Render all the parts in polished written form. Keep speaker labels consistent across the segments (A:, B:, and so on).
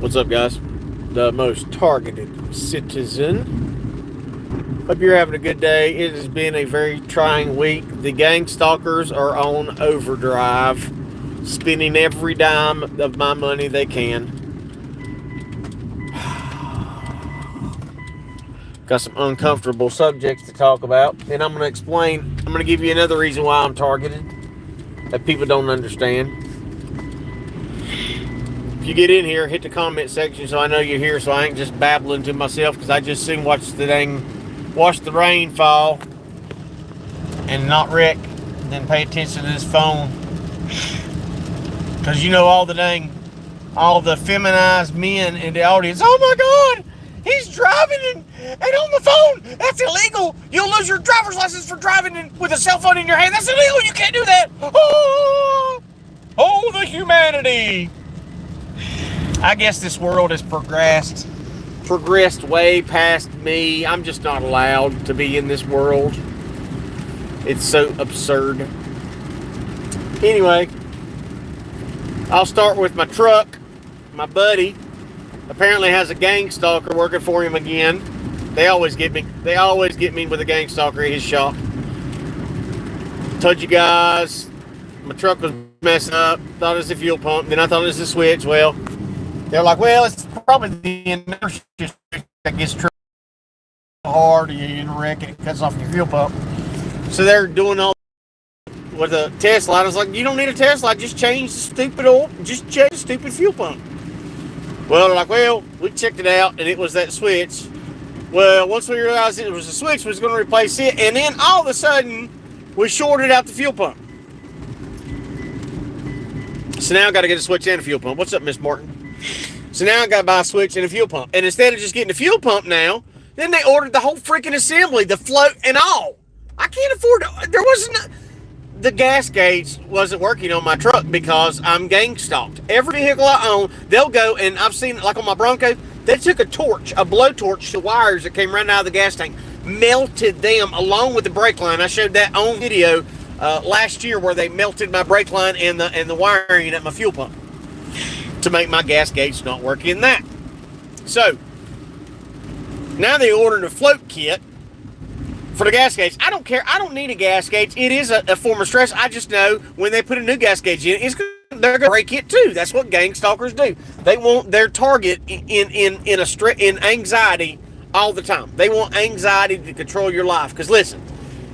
A: What's up, guys? The most targeted citizen. Hope you're having a good day. It has been a very trying week. The gang stalkers are on overdrive, spending every dime of my money they can. Got some uncomfortable subjects to talk about, and I'm going to give you another reason why I'm targeted that people don't understand. If you get in here, hit the comment section so I know you're here, so I ain't just babbling to myself, because I just soon watch the rain fall and not wreck, and then pay attention to this phone. Because you know all the feminized men in the audience, oh my God, he's driving and on the phone. That's illegal. You'll lose your driver's license for driving with a cell phone in your hand. That's illegal. You can't do that. Oh, the humanity. I guess this world has progressed way past me. I'm just not allowed to be in this world. It's so absurd. Anyway, I'll start with my truck. My buddy apparently has a gang stalker working for him again. They always get me with a gang stalker at his shop. Told you guys, my truck was messing up. Thought it was a fuel pump. Then I thought it was a switch. Well, they're like, well, it's probably the inertia that gets hard, you wreck it, cuts off your fuel pump. So they're doing all with a test light. I was like, you don't need a test light, just change the stupid oil, just change the stupid fuel pump. Well, they're like, well, we checked it out, and it was that switch. Well, once we realized it was a switch, we was going to replace it, and then all of a sudden, we shorted out the fuel pump. So now I got to get a switch and a fuel pump. What's up, Miss Martin? So now I got to buy a switch and a fuel pump. And instead of just getting a fuel pump now, then they ordered the whole freaking assembly, the float and all. I can't afford it. The gas gauge wasn't working on my truck because I'm gang stalked. Every vehicle I own, they'll go, and I've seen it like on my Bronco, they took a blowtorch to wires that came right out of the gas tank, melted them along with the brake line. I showed that on video last year where they melted my brake line and the wiring at my fuel pump to make my gas gauge not work in that. So now they ordered a float kit for the gas gauge. I don't care. I don't need a gas gauge. It is a form of stress. I just know when they put a new gas gauge in, they're going to break it too. That's what gang stalkers do. They want their target in anxiety all the time. They want anxiety to control your life. Because listen,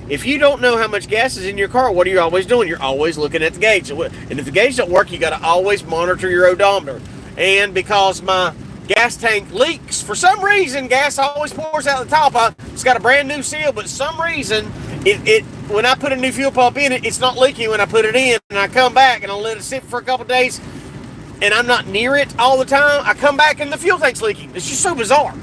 A: if you don't know how much gas is in your car, what are you always doing? You're always looking at the gauge. And if the gauge don't work, you got to always monitor your odometer. And because my gas tank leaks, for some reason, gas always pours out the top. It's got a brand new seal, but some reason, when I put a new fuel pump in it, it's not leaking when I put it in. And I come back and I let it sit for a couple days, and I'm not near it all the time. I come back and the fuel tank's leaking. It's just so bizarre.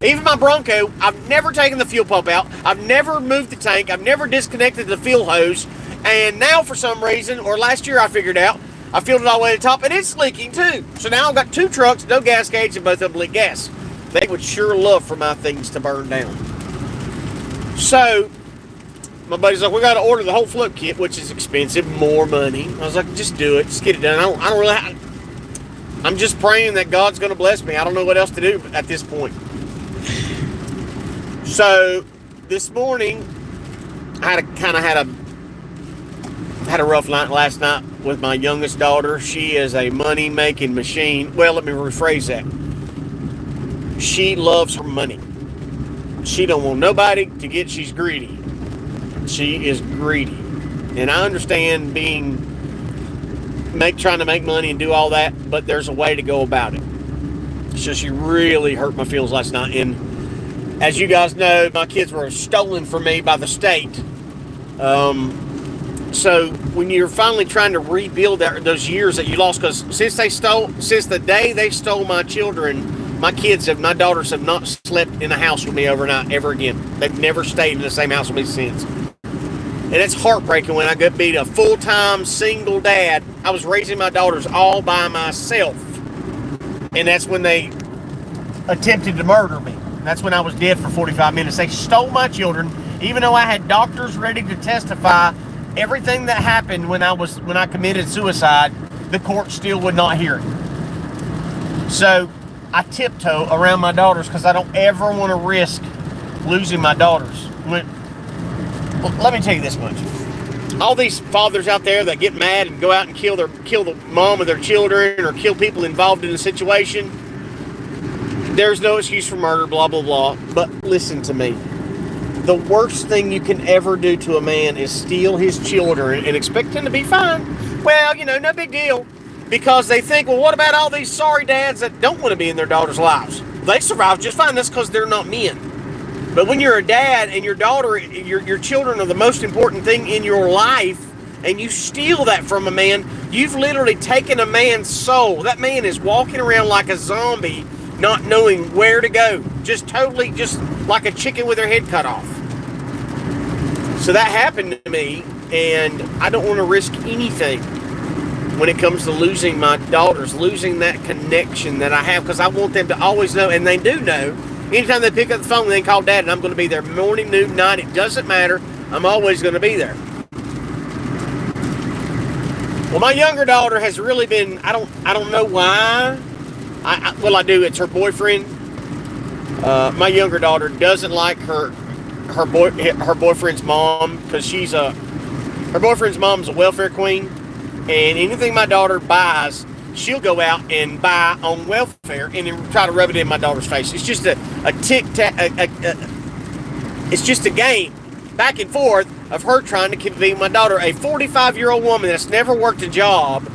A: Even my Bronco, I've never taken the fuel pump out. I've never moved the tank. I've never disconnected the fuel hose. And now for some reason, or last year I figured out, I filled it all the way to the top and it's leaking too. So now I've got two trucks, no gas gauge, and both of them leak gas. They would sure love for my things to burn down. So my buddy's like, we got to order the whole float kit, which is expensive, more money. I was like, just do it. Just get it done. I don't really I'm just praying that God's going to bless me. I don't know what else to do at this point. So this morning, I had a rough night last night with my youngest daughter. She is a money-making machine. Well, let me rephrase that. She loves her money. She don't want nobody to get. She's greedy. She is greedy, and I understand trying to make money and do all that, but there's a way to go about it. So she really hurt my feelings last night, and as you guys know, my kids were stolen from me by the state. So when you're finally trying to rebuild those years that you lost, because since the day they stole my children, my daughters have not slept in a house with me overnight ever again. They've never stayed in the same house with me since. And it's heartbreaking when I go be a full-time single dad. I was raising my daughters all by myself. And that's when they attempted to murder me. That's when I was dead for 45 minutes. They stole my children, even though I had doctors ready to testify everything that happened when I committed suicide. The court still would not hear it. So I tiptoe around my daughters because I don't ever want to risk losing my daughters. Well, let me tell you this much. All these fathers out there that get mad and go out and kill the mom of their children or kill people involved in a situation, there's no excuse for murder, blah, blah, blah. But listen to me. The worst thing you can ever do to a man is steal his children and expect him to be fine. Well, no big deal. Because they think, well, what about all these sorry dads that don't want to be in their daughters' lives? They survive just fine. That's because they're not men. But when you're a dad and your daughter, your children are the most important thing in your life, and you steal that from a man, you've literally taken a man's soul. That man is walking around like a zombie, not knowing where to go. Just like a chicken with their head cut off. So that happened to me, and I don't want to risk anything when it comes to losing my daughters, losing that connection that I have, because I want them to always know, and they do know. Anytime they pick up the phone, they call Dad, and I'm going to be there morning, noon, night. It doesn't matter. I'm always going to be there. Well, my younger daughter has really been, I don't know why. I do. It's her boyfriend. My younger daughter doesn't like her boyfriend's mom because her boyfriend's mom's a welfare queen, and anything my daughter buys, she'll go out and buy on welfare and then try to rub it in my daughter's face. It's just a it's just a game back and forth of her trying to convince my daughter, a 45-year-old woman that's never worked a job,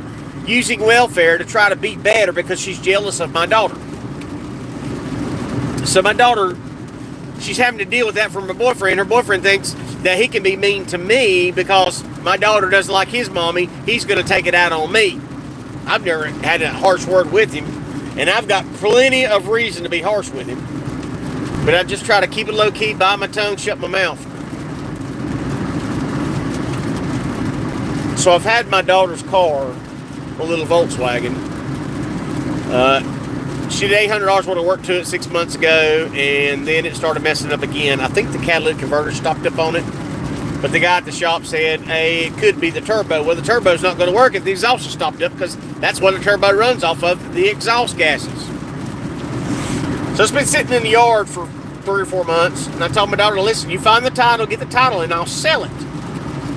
A: using welfare to try to be better because she's jealous of my daughter. So my daughter, she's having to deal with that from her boyfriend. Her boyfriend thinks that he can be mean to me because my daughter doesn't like his mommy. He's going to take it out on me. I've never had a harsh word with him, and I've got plenty of reason to be harsh with him. But I just try to keep it low-key, bite my tongue, shut my mouth. So I've had my daughter's car, a little Volkswagen. She did $800 worth of work to it 6 months ago, and then it started messing up again. I think the catalytic converter stopped up on it. But the guy at the shop said, hey, it could be the turbo. Well, the turbo's not going to work if the exhaust is stopped up, because that's what the turbo runs off of, the exhaust gases. So it's been sitting in the yard for 3 or 4 months, and I told my daughter, listen, you find the title, get the title, and I'll sell it.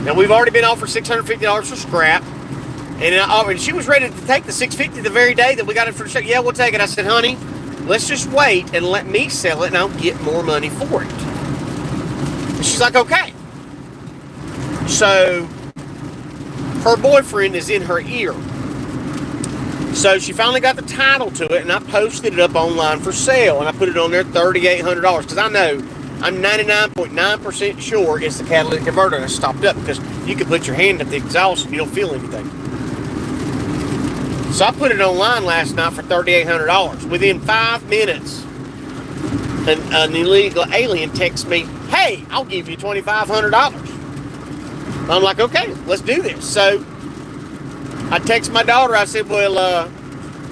A: Now, we've already been offered $650 for scrap, and she was ready to take the $650 the very day that we got it for the show. Yeah, we'll take it. I said, honey, let's just wait and let me sell it, and I'll get more money for it. And she's like, okay. So her boyfriend is in her ear. So she finally got the title to it, and I posted it up online for sale, and I put it on there $3,800 because I know I'm 99.9% sure it's the catalytic converter that stopped up, because you can put your hand at the exhaust and you don't feel anything. So I put it online last night for $3,800. Within 5 minutes, an illegal alien texts me, hey, I'll give you $2,500. I'm like, okay, let's do this. So I text my daughter. I said, well,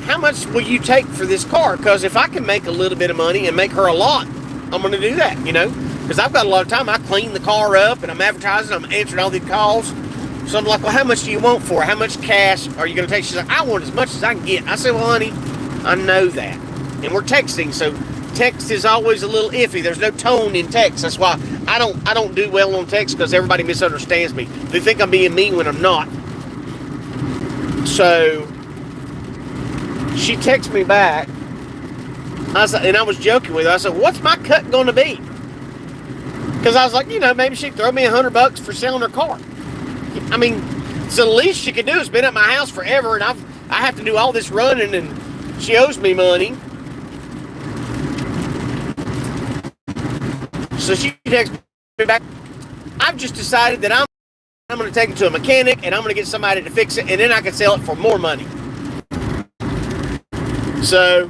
A: how much will you take for this car? Because if I can make a little bit of money and make her a lot, I'm going to do that, because I've got a lot of time. I clean the car up, and I'm advertising. I'm answering all these calls. So I'm like, well, how much do you want for it? How much cash are you going to take? She's like, I want as much as I can get. I said, well, honey, I know that. And we're texting, so text is always a little iffy. There's no tone in text. That's why I don't do well on text, because everybody misunderstands me. They think I'm being mean when I'm not. So she texts me back. I was joking with her. I said, what's my cut going to be? Because I was like, maybe she'd throw me $100 for selling her car. I mean, so the least she could do is been at my house forever, and I have to do all this running, and she owes me money. So she texts me back. I've just decided that I'm going to take it to a mechanic, and I'm going to get somebody to fix it, and then I can sell it for more money. So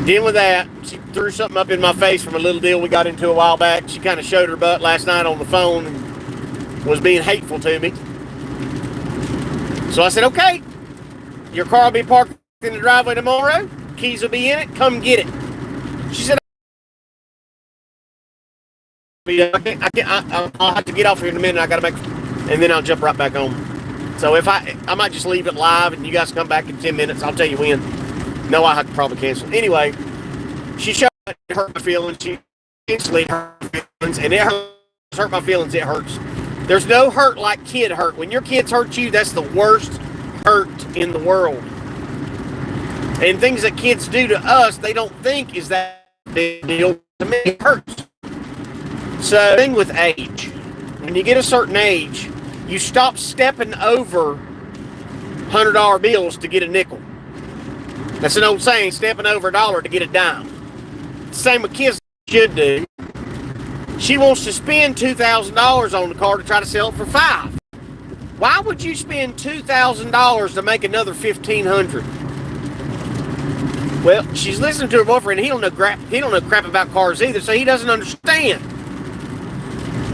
A: dealing with that, she threw something up in my face from a little deal we got into a while back. She kind of showed her butt last night on the phone and was being hateful to me. So I said, okay, your car will be parked in the driveway tomorrow. Keys will be in it. Come get it. She said, I'll have to get off here in a minute. I got to make, and then I'll jump right back on. So if I might just leave it live and you guys come back in 10 minutes. I'll tell you when. No, I have to probably cancel. Anyway, she showed it hurt my feelings. She instantly hurt my feelings, and it hurt my feelings. It hurts. There's no hurt like kid hurt. When your kids hurt you, that's the worst hurt in the world. And things that kids do to us, they don't think is that big deal. To me, it hurts. So, thing with age, when you get a certain age, you stop stepping over $100 bills to get a nickel. That's an old saying, stepping over $1 to get a dime. Same with kids should do. She wants to spend $2,000 on the car to try to sell it for $5,000. Why would you spend $2,000 to make another $1,500? Well, she's listening to her boyfriend. He don't know crap about cars either, so he doesn't understand.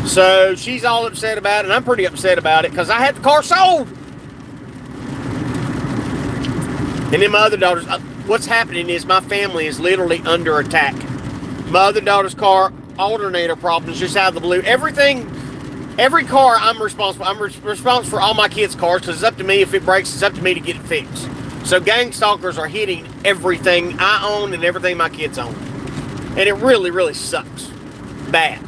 A: So she's all upset about it, and I'm pretty upset about it because I had the car sold. And then my other daughter's, what's happening is my family is literally under attack. My other daughter's car, alternator problems just out of the blue. Every car I'm responsible. I'm responsible for all my kids' cars because it's up to me. If it breaks, it's up to me to get it fixed. So gang stalkers are hitting everything I own and everything my kids own. And it really, really sucks. Bad.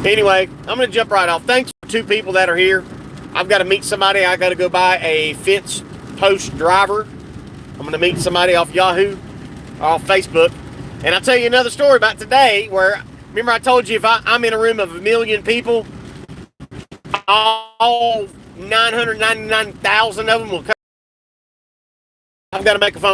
A: Anyway, I'm going to jump right off. Thanks for 2 people that are here. I've got to meet somebody. I got to go buy a fence post driver. I'm going to meet somebody off Yahoo or off Facebook. And I'll tell you another story about today where, remember I told you if I'm in a room of 1 million people, all 999,000 of them will come. I've got to make a phone